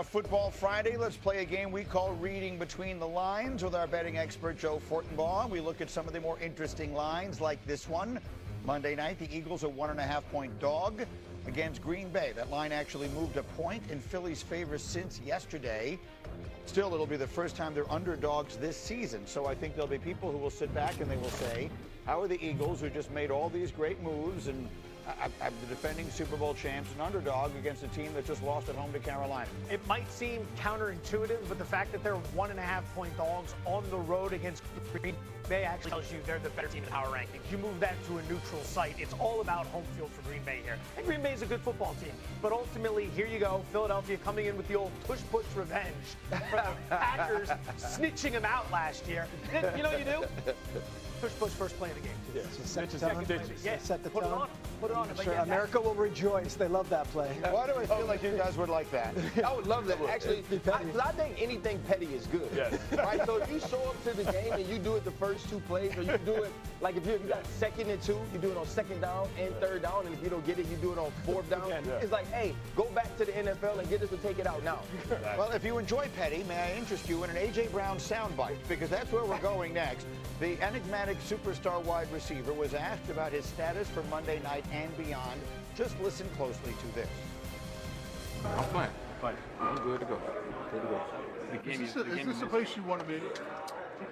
Football Friday, let's play a game we call Reading Between the Lines with our betting expert, Joe Fortenbaugh. We look at some of the more interesting lines like this one. Monday night, the Eagles are 1.5-point dog against Green Bay. That line actually moved a point in Philly's favor since yesterday. Still, it'll be the first time they're underdogs this season. So I think there'll be people who will sit back and they will say, how are the Eagles, who just made all these great moves and I'm the defending Super Bowl champs, an underdog against a team that just lost at home to Carolina? It might seem counterintuitive, but the fact that they're 1.5-point dogs on the road against Green Bay actually tells you they're the better team in power rankings. You move that to a neutral site. It's all about home field for Green Bay here. And Green Bay is a good football team. But ultimately, here you go, Philadelphia coming in with the old push-push revenge for the Packers snitching them out last year. You know what you do? Push, first play of the game. Yeah. Set the tone. Yeah. Set the Put tone. Put it on. Sure, America will rejoice. They love that play. Why do I feel like you guys would like that? I would love that, actually. Because I think anything petty is good. Yes. Right? So if you show up to the game and you do it the first two plays, or you do it, like if you got 2nd and 2, you do it on 2nd down and 3rd down, and if you don't get it, you do it on 4th down. It's like, hey, go back to the NFL and get us to take it out now. Well, if you enjoy petty, may I interest you in an A.J. Brown soundbite? Because that's where we're going next. The enigmatic superstar wide receiver was asked about his status for Monday night and beyond. Just listen closely to this. I'm fine. I'm good to go. Is this the place you want to be?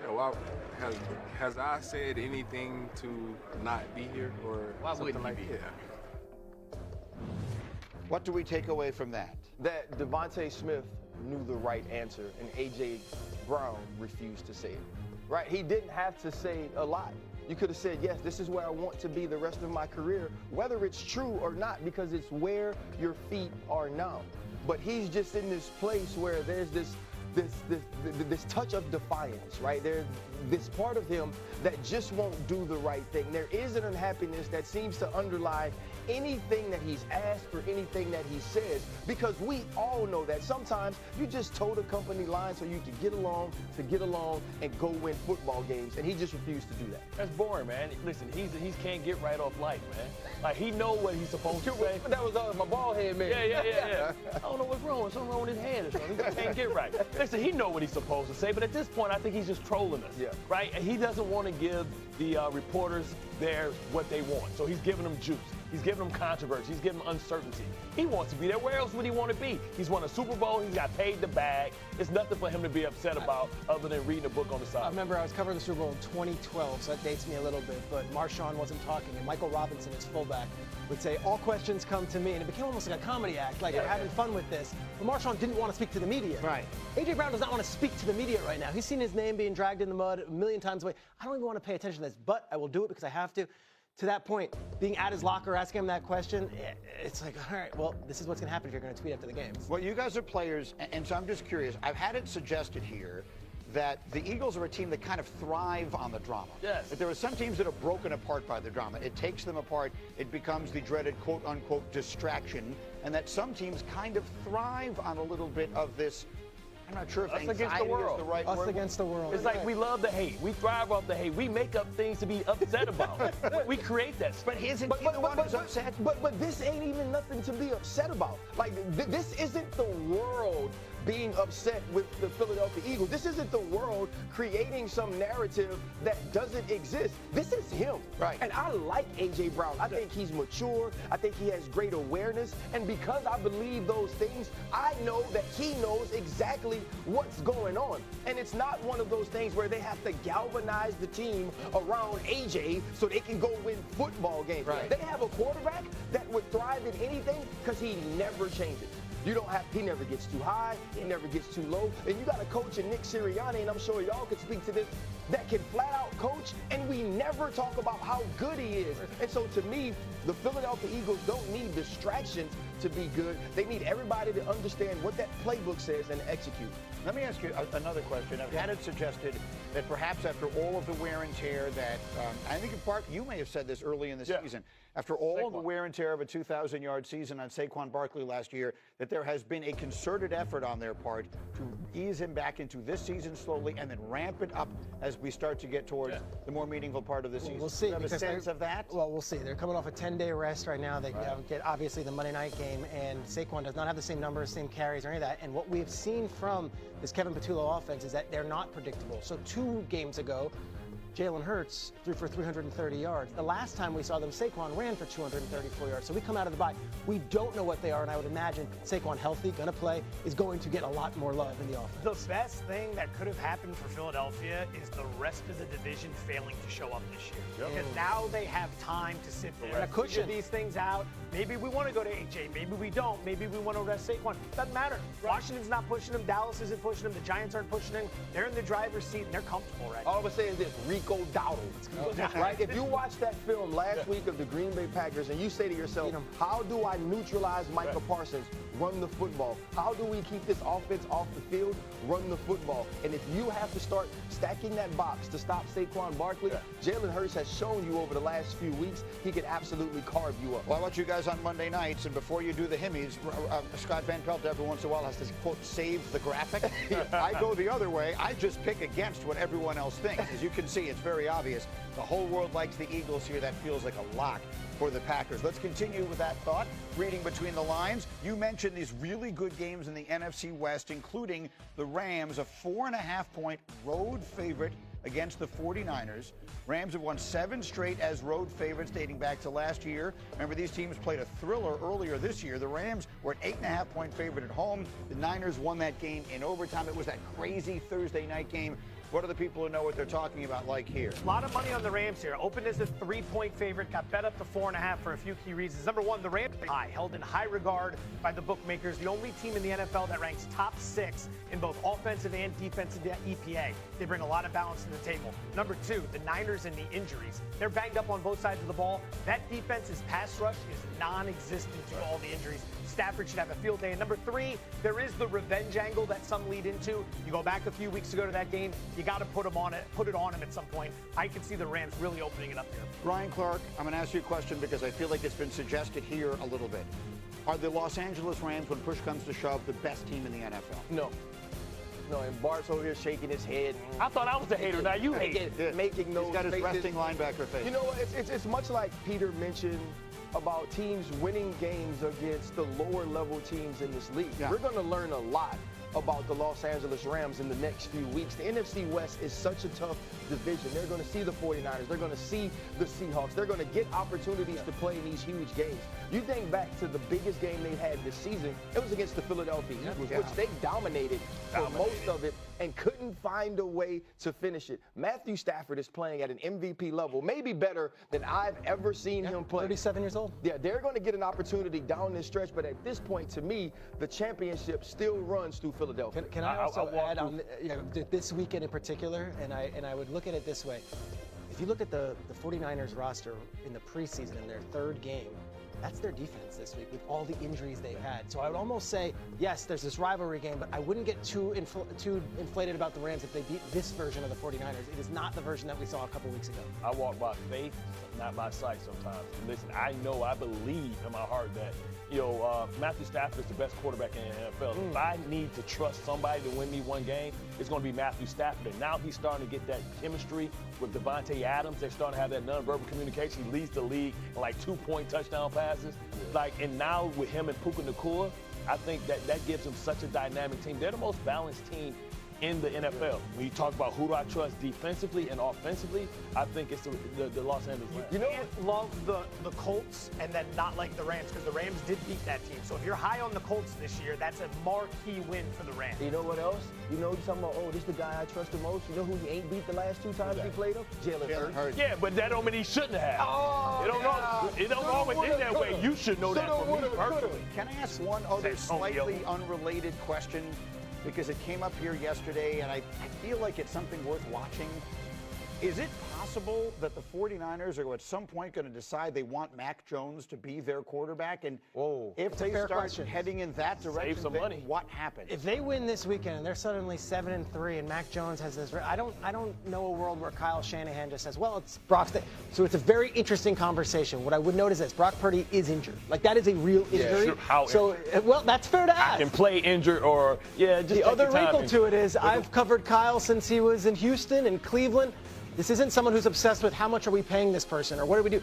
Well, has I said anything to not be here or something like that? Yeah. What do we take away from that? That Devontae Smith knew the right answer, and A.J. Brown refused to say it. Right? He didn't have to say a lot. You could have said, yes, this is where I want to be the rest of my career, whether it's true or not, because it's where your feet are now. But he's just in this place where there's this touch of defiance, right? There's this part of him that just won't do the right thing. There is an unhappiness that seems to underlie anything that he's asked or anything that he says, because we all know that sometimes you just toe the company line so you can get along and go win football games, and he just refused to do that. That's boring, man. Listen, he can't get right off life, man. Like, he know what he's supposed to say. That was my bald head, man. Yeah. I don't know what's wrong. Something wrong with his head or something. He just can't get right. Listen, he know what he's supposed to say, but at this point, I think he's just trolling us. Yeah. Right? And he doesn't want to give the reporters what they want. So he's giving them juice. He's giving them controversy. He's giving them uncertainty. He wants to be there. Where else would he want to be? He's won a Super Bowl. He's got paid the bag. It's nothing for him to be upset about other than reading a book on the side. I remember I was covering the Super Bowl in 2012, so that dates me a little bit, but Marshawn wasn't talking, and Michael Robinson, his fullback, would say, all questions come to me, and it became almost like a comedy act, like we're having fun with this. But Marshawn didn't want to speak to the media. Right. A.J. Brown does not want to speak to the media right now. He's seen his name being dragged in the mud a million times away. I don't even want to pay attention to this, but I will do it because I have to. To that point, being at his locker, asking him that question, it's like, all right, well, this is what's going to happen if you're going to tweet after the game. Well, you guys are players, and so I'm just curious. I've had it suggested here that the Eagles are a team that kind of thrive on the drama. Yes. That there are some teams that are broken apart by the drama. It takes them apart. It becomes the dreaded quote-unquote distraction, and that some teams kind of thrive on a little bit of this. I'm not sure if Us anxiety against the world. is the right word. Us against the world. It's like we love the hate. We thrive off the hate. We make up things to be upset about. We create that stuff. But isn't he the one who's upset? But this ain't even nothing to be upset about. Like, this isn't the world being upset with the Philadelphia Eagles. This isn't the world creating some narrative that doesn't exist. This is him. Right. And I like A.J. Brown. I think he's mature. I think he has great awareness. And because I believe those things, I know that he knows exactly what's going on. And it's not one of those things where they have to galvanize the team around A.J. so they can go win football games. Right. They have a quarterback that would thrive in anything because he never changes. He never gets too high, he never gets too low. And you got a coach in Nick Sirianni, and I'm sure y'all could speak to this, that can flat out coach, and we never talk about how good he is. And so to me, the Philadelphia Eagles don't need distractions to be good. They need everybody to understand what that playbook says and execute. Let me ask you another question. I've had it suggested that perhaps after all of the wear and tear that, I think in part, you may have said this early in the season, after all the wear and tear of a 2,000-yard season on Saquon Barkley last year, that there has been a concerted effort on their part to ease him back into this season slowly and then ramp it up as as we start to get towards the more meaningful part of the season? We'll see. Do you have a sense of that? Well, we'll see. They're coming off a 10-day rest right now. They get obviously the Monday night game, and Saquon does not have the same numbers, same carries, or any of that. And what we have seen from this Kevin Patullo offense is that they're not predictable. So 2 games ago, Jalen Hurts threw for 330 yards. The last time we saw them, Saquon ran for 234 yards. So we come out of the bye. We don't know what they are, and I would imagine Saquon healthy, going to play, is going to get a lot more love in the offense. The best thing that could have happened for Philadelphia is the rest of the division failing to show up this year. Because now they have time to sit there and figure these things out. Maybe we want to go to AJ. Maybe we don't. Maybe we want to rest Saquon. Doesn't matter. Washington's not pushing him. Dallas isn't pushing him. The Giants aren't pushing him. They're in the driver's seat, and they're comfortable right now. All I'm saying is this, Rico Dowdle, right? If you watch that film last week of the Green Bay Packers and you say to yourself, how do I neutralize Micah Parsons? Run the football. How do we keep this offense off the field? Run the football. And if you have to start stacking that box to stop Saquon Barkley, Jalen Hurts has shown you over the last few weeks he can absolutely carve you up. Well, I want you guys on Monday nights, and before you do the Himmies, Scott Van Pelt every once in a while has to, quote, save the graphic. I go the other way. I just pick against what everyone else thinks. As you can see, it's very obvious. The whole world likes the Eagles here. That feels like a lock for the Packers. Let's continue with that thought. Reading between the lines, you mentioned these really good games in the NFC West, including the Rams, a 4.5-point road favorite against the 49ers. Rams have won 7 straight as road favorites dating back to last year. Remember, these teams played a thriller earlier this year. The Rams were an 8.5-point favorite at home. The Niners won that game in overtime. It was that crazy Thursday night game. What do the people who know what they're talking about like here? A lot of money on the Rams here. Opened as a 3-point favorite, got bet up to 4.5 for a few key reasons. Number one, the Rams are high, held in high regard by the bookmakers. The only team in the NFL that ranks top 6 in both offensive and defensive EPA. They bring a lot of balance to the table. Number 2, the Niners and the injuries. They're banged up on both sides of the ball. That defense's pass rush is non-existent to all the injuries. Stafford should have a field day. And number 3, there is the revenge angle that some lead into. You go back a few weeks ago to that game. You got to put it on him at some point. I can see the Rams really opening it up here. Ryan Clark, I'm going to ask you a question because I feel like it's been suggested here a little bit. Are the Los Angeles Rams, when push comes to shove, the best team in the NFL? No. No, and Bart's over here shaking his head. I thought I was the hater. Now you hate it. Making those He's got his faces. resting linebacker face. You know what? It's much like Peter mentioned about teams winning games against the lower level teams in this league. We're going to learn a lot about the Los Angeles Rams in the next few weeks. The NFC West is such a tough division. They're going to see the 49ers. They're going to see the Seahawks. They're going to get opportunities to play in these huge games. You think back to the biggest game they had this season, it was against the Philadelphia Eagles, which they dominated for most of it and couldn't find a way to finish it. Matthew Stafford is playing at an MVP level, maybe better than I've ever seen him play. 37 years old. Yeah, they're going to get an opportunity down this stretch, but at this point, to me, the championship still runs through Philadelphia. Can I also add on this weekend in particular, and I would look at it this way. If you look at the 49ers roster in the preseason in their 3rd game, that's their defense this week with all the injuries they've had. So I would almost say, yes, there's this rivalry game, but I wouldn't get too inflated about the Rams if they beat this version of the 49ers. It is not the version that we saw a couple weeks ago. I walk by faith, not by sight sometimes. And listen, I believe in my heart that, Matthew Stafford is the best quarterback in the NFL. If I need to trust somebody to win me one game, it's going to be Matthew Stafford. And now he's starting to get that chemistry with Devontae Adams. They're starting to have that nonverbal communication. He leads the league in 2-point touchdown passes. And now with him and Puka Nacua, I think that gives them such a dynamic team. They're the most balanced team in the NFL. When you talk about who do I trust defensively and offensively, I think it's the Los Angeles Rams. You can't love the Colts and then not like the Rams, because the Rams did beat that team. So if you're high on the Colts this year, that's a marquee win for the Rams. You know what else? You're talking about, this is the guy I trust the most. You know who he ain't beat the last 2 times he played him? Jalen Hurts. Yeah, but that don't mean he shouldn't have. It don't always end that way. You should know that from me personally. Can I ask one other slightly unrelated question? Because it came up here yesterday, and I feel like it's something worth watching. Is it possible that the 49ers are at some point going to decide they want Mac Jones to be their quarterback? And if they start heading in that direction, save some money. What happens? If they win this weekend and they're suddenly 7-3 and Mac Jones has this, I don't know a world where Kyle Shanahan just says, well, it's Brock's day. So it's a very interesting conversation. What I would note is this: Brock Purdy is injured. Like, that is a real injury. Sure. Well, that's fair to ask. Can play injured or just the other wrinkle to it is I've covered Kyle since he was in Houston and Cleveland. This isn't someone who's obsessed with how much are we paying this person or what do we do.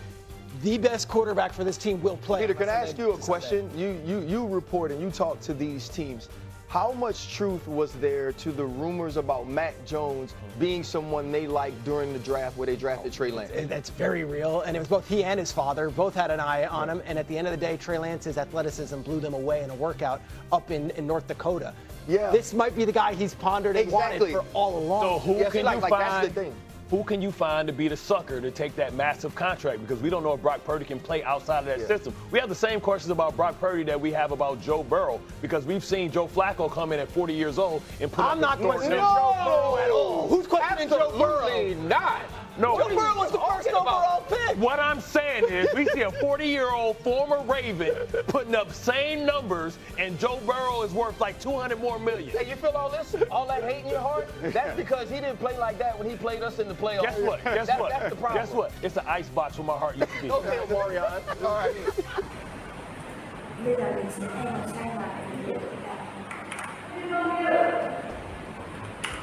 The best quarterback for this team will play. Peter, can I ask you a question? You report and you talk to these teams. How much truth was there to the rumors about Mac Jones being someone they liked during the draft where they drafted Trey Lance? That's very real, and it was both he and his father both had an eye on him, and at the end of the day, Trey Lance's athleticism blew them away in a workout up in North Dakota. Yeah. This might be the guy he's pondered and wanted for all along. So who can you find? That's the thing. Who can you find to be the sucker to take that massive contract? Because we don't know if Brock Purdy can play outside of that system. We have the same questions about Brock Purdy that we have about Joe Burrow, because we've seen Joe Flacco come in at 40 years old and put I'm not questioning Joe Burrow at all. Who's questioning Joe Burrow? Absolutely not. No. Joe Burrow was the first overall pick. What I'm saying is we see a 40-year-old former Raven putting up same numbers, and Joe Burrow is worth like $200 more million. Hey, you feel all this? All that hate in your heart? That's because he didn't play like that when he played us in the playoffs. Guess what? That's the problem. Guess what? It's the ice box where my heart used to be. Okay, Marion. All right.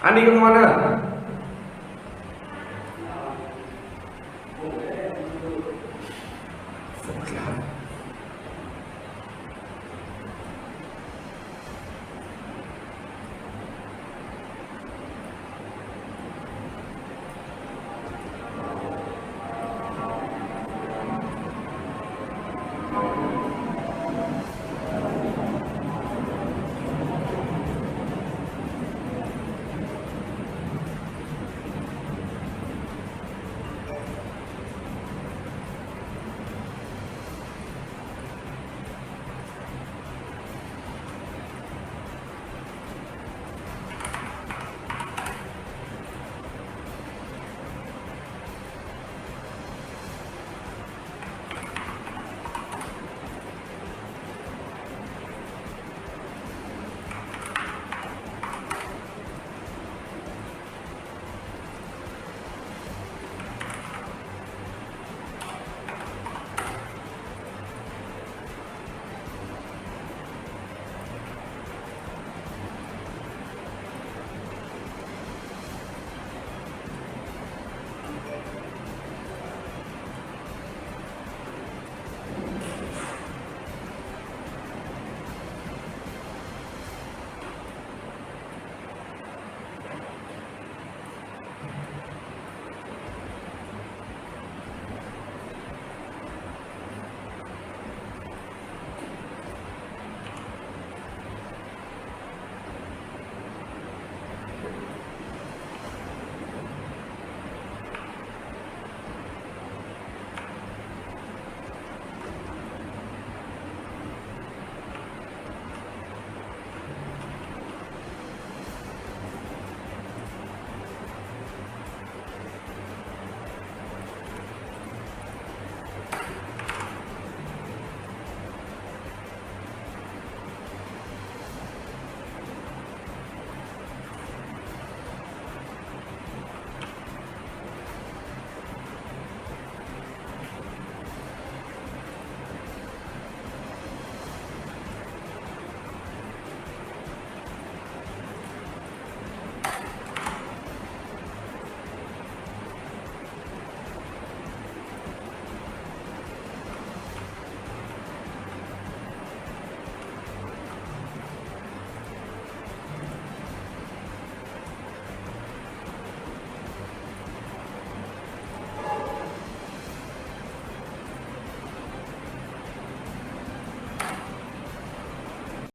安迪跟我呢？